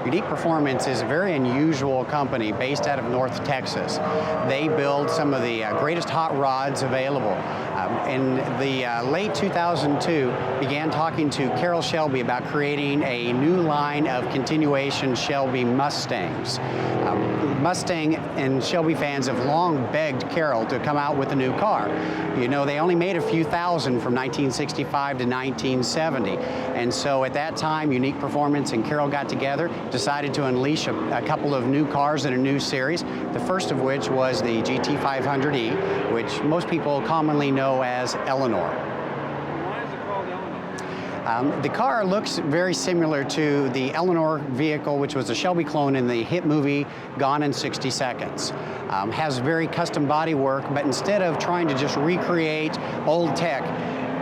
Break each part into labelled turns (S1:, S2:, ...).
S1: Unique Performance is a very unusual company based out of North Texas. They build some of the greatest hot rods available. In the late 2002, began talking to Carroll Shelby about creating a new line of continuation Shelby Mustangs. Mustang and Shelby fans have long begged Carroll to come out with a new car. You know, they only made a few thousand from 1965 to 1970. And so at that time, Unique Performance and Carroll got together, decided to unleash a couple of new cars in a new series, the first of which was the GT500E, which most people commonly know as Eleanor.
S2: Why is it called Eleanor?
S1: The car looks very similar to the Eleanor vehicle, which was a Shelby clone in the hit movie Gone in 60 Seconds. Has very custom body work, but instead of trying to just recreate old tech,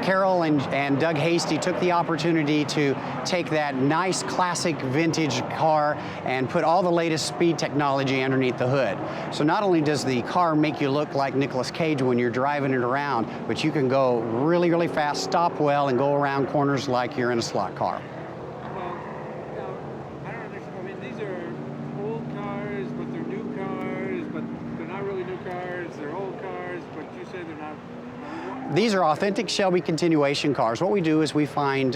S1: Carroll and Doug Hasty took the opportunity to take that nice classic vintage car and put all the latest speed technology underneath the hood. So not only does the car make you look like Nicolas Cage when you're driving it around, but you can go really, really fast, stop well, and go around corners like you're in a slot car.
S2: Well, I don't understand. I mean, these are old cars, but they're new cars, but they're not really new cars. They're old cars, but you say they're not.
S1: These are authentic Shelby continuation cars. What we do is we find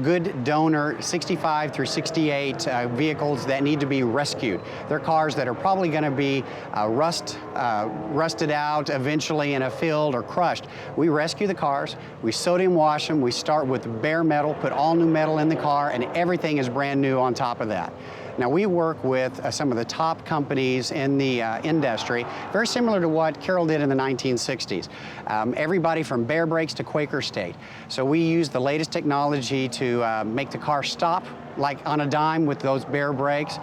S1: good donor 65 through 68 vehicles that need to be rescued. They're cars that are probably going to be rusted out eventually in a field or crushed. We rescue the cars, we sodium wash them, we start with bare metal, put all new metal in the car, and everything is brand new on top of that. Now, we work with some of the top companies in the industry, very similar to what Carroll did in the 1960s. Everybody from Bear Brakes to Quaker State. So we use the latest technology to make the car stop like on a dime with those Bear Brakes.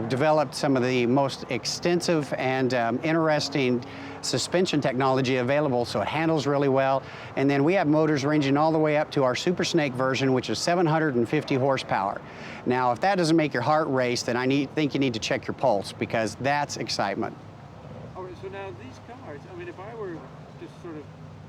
S1: Developed some of the most extensive and interesting suspension technology available, so it handles really well. And then we have motors ranging all the way up to our Super Snake version, which is 750 horsepower. Now, if that doesn't make your heart race, then I think you need to check your pulse, because that's excitement.
S2: All right, so now these cars, I mean, if I were just sort of,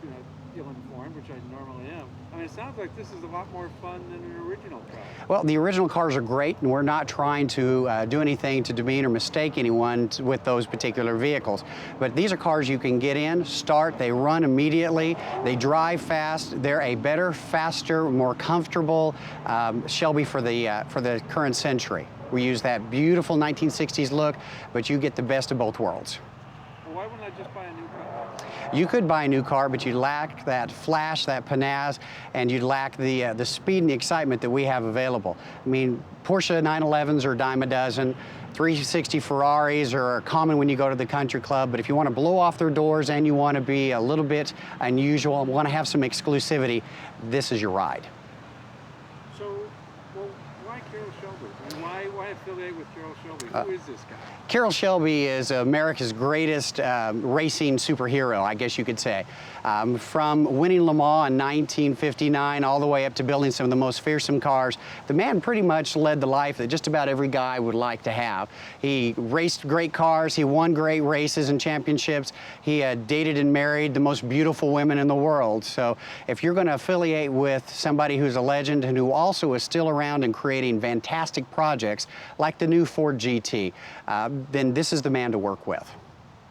S2: you know, ill-informed, which I normally am, I mean, it sounds like this is a lot more fun than an original car.
S1: Well, the original cars are great, and we're not trying to do anything to demean or mistake anyone with those particular vehicles. But these are cars you can get in, start, they run immediately, they drive fast, they're a better, faster, more comfortable Shelby for the current century. We use that beautiful 1960s look, but you get the best of both worlds.
S2: Well, why wouldn't I just buy a new car?
S1: You could buy a new car, but you'd lack that flash, that panache, and you'd lack the speed and the excitement that we have available. I mean, Porsche 911s are a dime a dozen. 360 Ferraris are common when you go to the country club, but if you want to blow off their doors and you want to be a little bit unusual and want to have some exclusivity, this is your ride.
S2: So, well, why Carroll Shelby? I mean, why affiliate with Carroll Shelby? Who is this guy?
S1: Carroll Shelby is America's greatest racing superhero, I guess you could say. From winning Le Mans in 1959 all the way up to building some of the most fearsome cars, the man pretty much led the life that just about every guy would like to have. He raced great cars, he won great races and championships, he dated and married the most beautiful women in the world. So if you're going to affiliate with somebody who's a legend and who also is still around and creating fantastic projects like the new Ford GT, then this is the man to work with.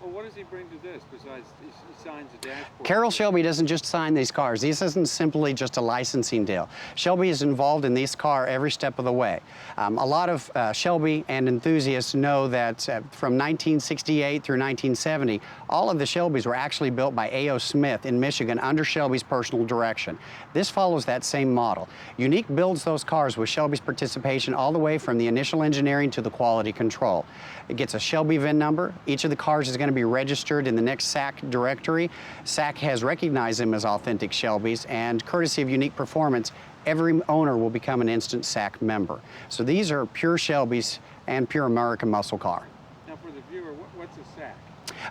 S2: Well, what does he bring to this besides he signs a dashboard?
S1: Carroll Shelby doesn't just sign these cars. This isn't simply just a licensing deal. Shelby is involved in this car every step of the way. A lot of Shelby and enthusiasts know that from 1968 through 1970, all of the Shelbys were actually built by A.O. Smith in Michigan under Shelby's personal direction. This follows that same model. Unique builds those cars with Shelby's participation all the way from the initial engineering to the quality control. It gets a Shelby VIN number. Each of the cars is going to be registered in the next SAAC directory. SAAC has recognized them as authentic Shelbys, and courtesy of Unique Performance, every owner will become an instant SAAC member. So these are pure Shelbys and pure American muscle car.
S2: Now, for the viewer, what's a SAAC?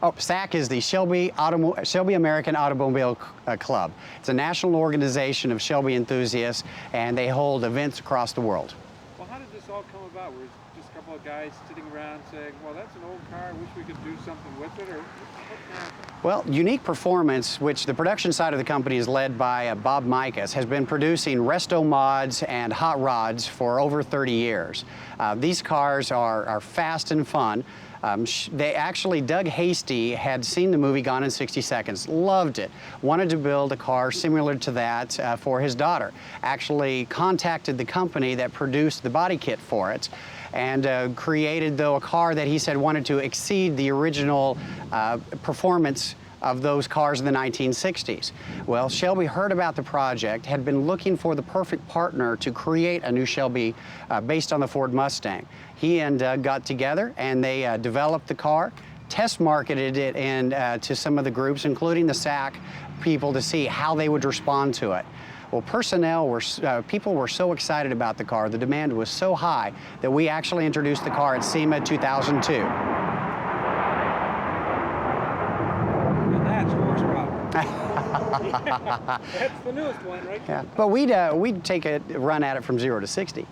S1: Oh, SAAC is the Shelby American Automobile Club. It's a national organization of Shelby enthusiasts, and they hold events across the world.
S2: Well, how did this all come about? about? Were it just a couple of guys sitting around saying, well, that's an old car, I wish we could do something with it, or what happened?
S1: Well, Unique Performance, which the production side of the company is led by Bob Mikas, has been producing resto mods and hot rods for over 30 years. These cars are fast and fun. Doug Hasty had seen the movie Gone in 60 Seconds, loved it, wanted to build a car similar to that for his daughter. Actually contacted the company that produced the body kit for it and created, though, a car that he said wanted to exceed the original performance of those cars in the 1960s. Well, Shelby heard about the project, had been looking for the perfect partner to create a new Shelby based on the Ford Mustang. He and Doug got together and they developed the car, test marketed it to some of the groups, including the SAAC people, to see how they would respond to it. Well, people were so excited about the car, the demand was so high that we actually introduced the car at SEMA 2002.
S2: That's the newest one, right?
S1: Yeah, but we'd take a run at it from 0 to 60.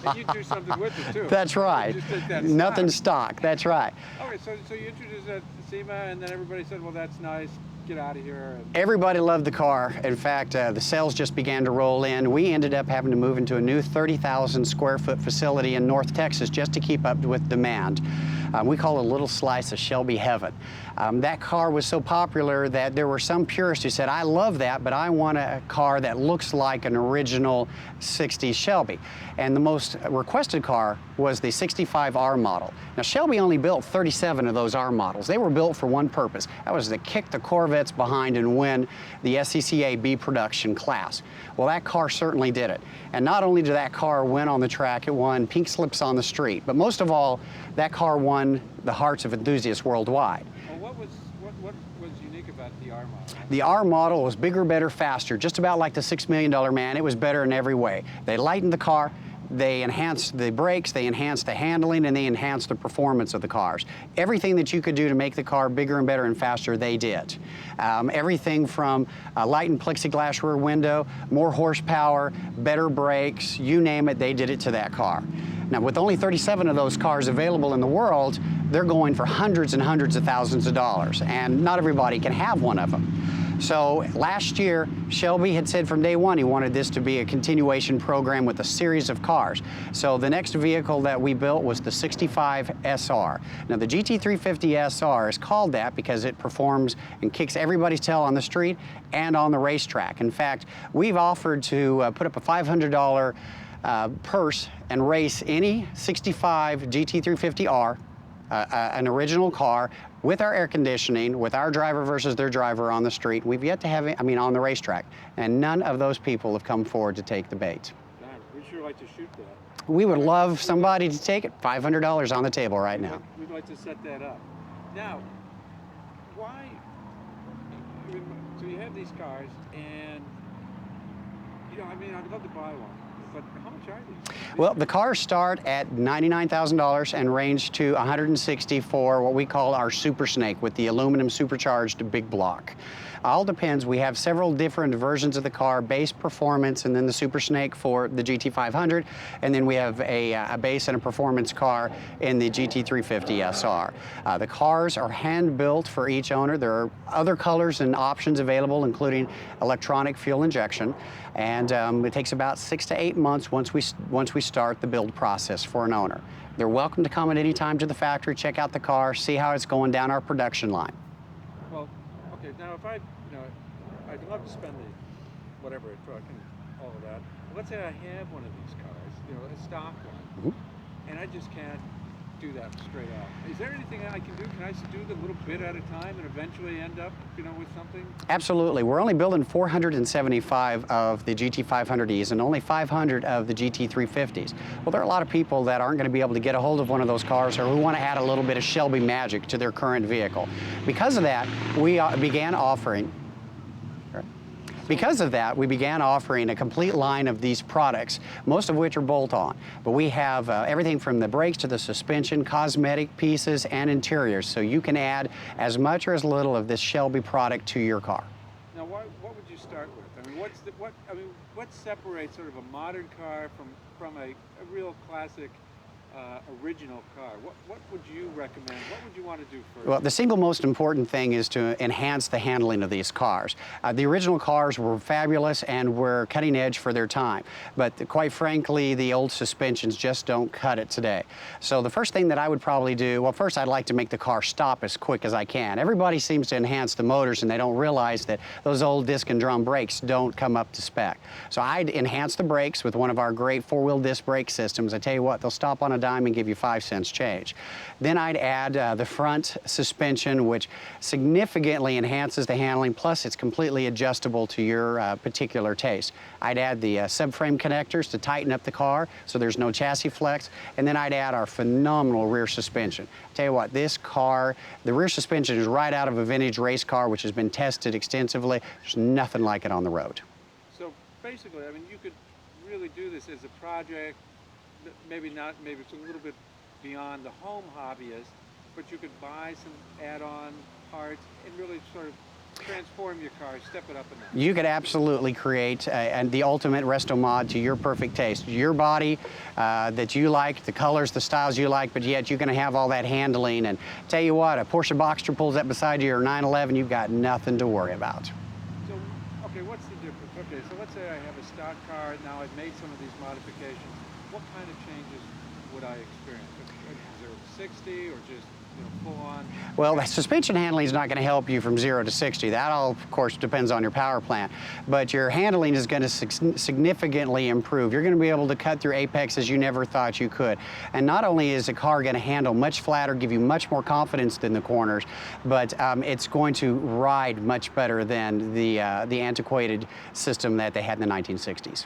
S2: And you do something with it too.
S1: That's right.
S2: You just take that
S1: Nothing stock. That's right.
S2: Okay, so you introduced it at SEMA, and then everybody said, "Well, that's nice. Get out of here."
S1: Everybody loved the car. In fact, the sales just began to roll in. We ended up having to move into a new 30,000 square foot facility in North Texas just to keep up with demand. We call it a little slice of Shelby heaven. That car was so popular that there were some purists who said, I love that, but I want a car that looks like an original 60s Shelby. And the most requested car was the 65R model. Now, Shelby only built 37 of those R models. They were built for one purpose. That was to kick the Corvettes behind and win the SEAC B production class. Well, that car certainly did it. And not only did that car win on the track, it won pink slips on the street. But most of all, that car won the hearts of enthusiasts worldwide.
S2: Well, what was unique about the R model?
S1: The R model was bigger, better, faster, just about like the $6 million man. It was better in every way. They lightened the car, they enhanced the brakes, they enhanced the handling, and they enhanced the performance of the cars. Everything that you could do to make the car bigger and better and faster, they did. Everything from a lightened plexiglass rear window, more horsepower, better brakes, you name it, they did it to that car. Now, with only 37 of those cars available in the world, they're going for hundreds and hundreds of thousands of dollars, and not everybody can have one of them. So last year, Shelby had said from day one he wanted this to be a continuation program with a series of cars. So the next vehicle that we built was the 65 SR. Now, the GT350 SR is called that because it performs and kicks everybody's tail on the street and on the racetrack. In fact, we've offered to put up a $500 purse and race any 65 GT350R, an original car, with our air conditioning, with our driver versus their driver on the street. We've yet to have it, on the racetrack, and none of those people have come forward to take the bait.
S2: We'd sure like to shoot that.
S1: We would love somebody to take it. $500 on the table right now.
S2: We'd like to set that up. Now, why, so you have these cars, and, I'd love to buy one. But how much are these?
S1: Well, the cars start at $99,000 and range to $160,000 for what we call our Super Snake with the aluminum supercharged big block. All depends. We have several different versions of the car, base performance, and then the Super Snake for the GT500, and then we have a base and a performance car in the GT350 SR. The cars are hand-built for each owner. There are other colors and options available, including electronic fuel injection, and it takes about 6 to 8 months once we start the build process for an owner. They're welcome to come at any time to the factory, check out the car, see how it's going down our production line.
S2: Well, okay, now if I'd love to spend a truck and all of that. Let's say I have one of these cars, a stock one, and I just can't do that straight out. Is there anything I can do? Can I do the little bit at a time and eventually end up, with something?
S1: Absolutely. We're only building 475 of the GT500Es and only 500 of the GT350s. Well, there are a lot of people that aren't going to be able to get a hold of one of those cars or who want to add a little bit of Shelby magic to their current vehicle. Because of that, we began offering a complete line of these products, most of which are bolt-on. But we have everything from the brakes to the suspension, cosmetic pieces, and interiors, so you can add as much or as little of this Shelby product to your car.
S2: Now, what would you you start with? I mean, what separates sort of a modern car from a real classic original car? What would you recommend? What would you want to do first?
S1: Well, the single most important thing is to enhance the handling of these cars. The original cars were fabulous and were cutting edge for their time, but quite frankly, the old suspensions just don't cut it today. So the first thing that I would probably do, well, first I'd like to make the car stop as quick as I can. Everybody seems to enhance the motors and they don't realize that those old disc and drum brakes don't come up to spec. So I'd enhance the brakes with one of our great four-wheel disc brake systems. I tell you what, they'll stop on a dime and give you 5 cents change. Then I'd add the front suspension, which significantly enhances the handling, plus it's completely adjustable to your particular taste. I'd add the subframe connectors to tighten up the car so there's no chassis flex, and then I'd add our phenomenal rear suspension. Tell you what, this car, the rear suspension is right out of a vintage race car which has been tested extensively. There's nothing like it on the road.
S2: So basically, I mean, you could really do this as a project, maybe it's a little bit beyond the home hobbyist, but you could buy some add-on parts and really sort of transform your car, step it up a notch.
S1: You could absolutely create the ultimate resto mod to your perfect taste. Your body that you like, the colors, the styles you like, but yet you're going to have all that handling. And tell you what, a Porsche Boxster pulls up beside you or 911, you've got nothing to worry about.
S2: So, okay, what's the difference? Okay, so let's say I have a stock car, now I've made some of these modifications. What kind of changes would I experience? 0 to 60 or just full on?
S1: Well, the suspension handling is not going to help you from 0 to 60. That all, of course, depends on your power plant. But your handling is going to significantly improve. You're going to be able to cut through apexes you never thought you could. And not only is the car going to handle much flatter, give you much more confidence in the corners, but it's going to ride much better than the antiquated system that they had in the 1960s.